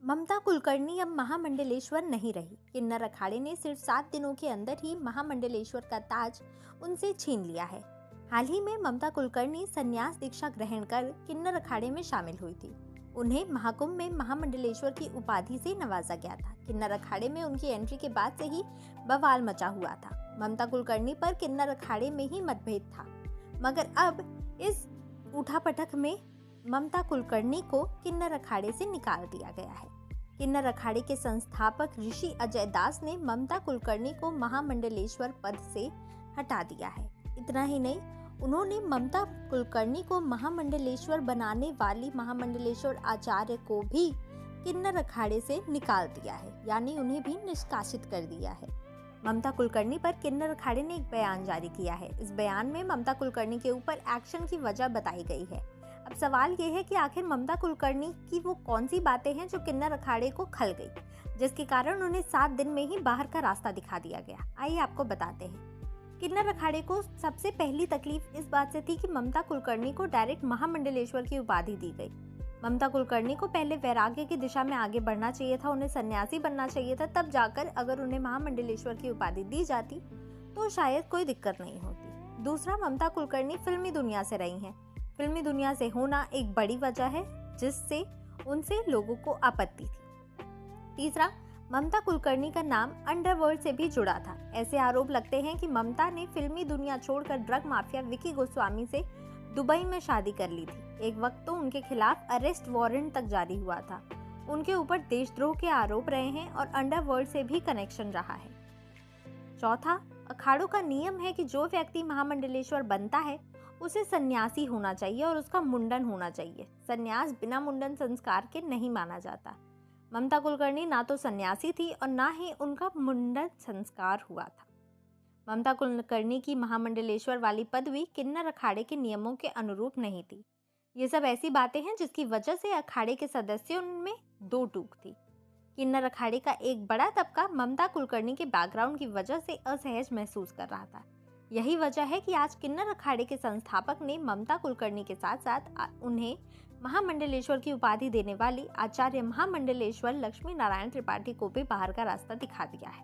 ममता कुलकर्णी अब महामंडलेश्वर नहीं रही। किन्नर अखाड़े ने सिर्फ 7 दिनों के अंदर ही महामंडलेश्वर का ताज उनसे छीन लिया है। हाल ही में ममता कुलकर्णी संन्यास दीक्षा ग्रहण कर किन्नर अखाड़े में शामिल हुई थी। उन्हें महाकुंभ में महामंडलेश्वर की उपाधि से नवाजा गया था। किन्नर अखाड़े में उनकी एंट्री के बाद से ही बवाल मचा हुआ था। ममता कुलकर्णी पर किन्नर अखाड़े में ही मतभेद था, मगर अब इस उठापटक में ममता कुलकर्णी को किन्नर अखाड़े से निकाल दिया गया है। किन्नर अखाड़े के संस्थापक ऋषि अजय दास ने ममता कुलकर्णी को महामंडलेश्वर पद से हटा दिया है। इतना ही नहीं, उन्होंने ममता कुलकर्णी को महामंडलेश्वर बनाने वाली महामंडलेश्वर आचार्य को भी किन्नर अखाड़े से निकाल दिया है, यानी उन्हें भी निष्कासित कर दिया है। ममता कुलकर्णी पर किन्नर अखाड़े ने एक बयान जारी किया है। इस बयान में ममता कुलकर्णी के ऊपर एक्शन की वजह बताई गई है। अब सवाल ये है कि आखिर ममता कुलकर्णी की वो कौन सी बातें हैं जो किन्नर अखाड़े को खल गई, जिसके कारण उन्हें 7 दिन में ही बाहर का रास्ता दिखा दिया गया। आइए आपको बताते हैं। किन्नर अखाड़े को सबसे पहली तकलीफ इस बात से थी कि ममता कुलकर्णी को डायरेक्ट महामंडलेश्वर की उपाधि दी गई। ममता कुलकर्णी को पहले वैराग्य की दिशा में आगे बढ़ना चाहिए था, उन्हें सन्यासी बनना चाहिए था, तब जाकर अगर उन्हें महामंडलेश्वर की उपाधि दी जाती तो शायद कोई दिक्कत नहीं होती। दूसरा, ममता कुलकर्णी फिल्मी दुनिया से रही हैं। फिल्मी दुनिया से होना एक बड़ी वजह है जिससे उनसे लोगों को आपत्ति थी। तीसरा, ममता कुलकर्णी का नाम अंडरवर्ल्ड से भी जुड़ा था। ऐसे आरोप लगते हैं कि ममता ने फिल्मी दुनिया छोड़कर ड्रग माफिया विकी गोस्वामी से दुबई में शादी कर ली थी। एक वक्त तो उनके खिलाफ अरेस्ट वारंट तक जारी हुआ था। उनके ऊपर देशद्रोह के आरोप रहे हैं और अंडरवर्ल्ड से भी कनेक्शन रहा है। चौथा, अखाड़ों का नियम है कि जो व्यक्ति महामंडलेश्वर बनता है उसे सन्यासी होना चाहिए और उसका मुंडन होना चाहिए। सन्यास बिना मुंडन संस्कार के नहीं माना जाता। ममता कुलकर्णी ना तो सन्यासी थी और ना ही उनका मुंडन संस्कार हुआ था। ममता कुलकर्णी की महामंडलेश्वर वाली पदवी किन्नर अखाड़े के नियमों के अनुरूप नहीं थी। ये सब ऐसी बातें हैं जिसकी वजह से अखाड़े के सदस्यों में दो टूक थी। किन्नर अखाड़े का एक बड़ा तबका ममता कुलकर्णी के बैकग्राउंड की वजह से असहज महसूस कर रहा था। यही वजह है कि आज किन्नर अखाड़े के संस्थापक ने ममता कुलकर्णी के साथ साथ उन्हें महामंडलेश्वर की उपाधि देने वाली आचार्य महामंडलेश्वर लक्ष्मी नारायण त्रिपाठी को भी बाहर का रास्ता दिखा दिया है।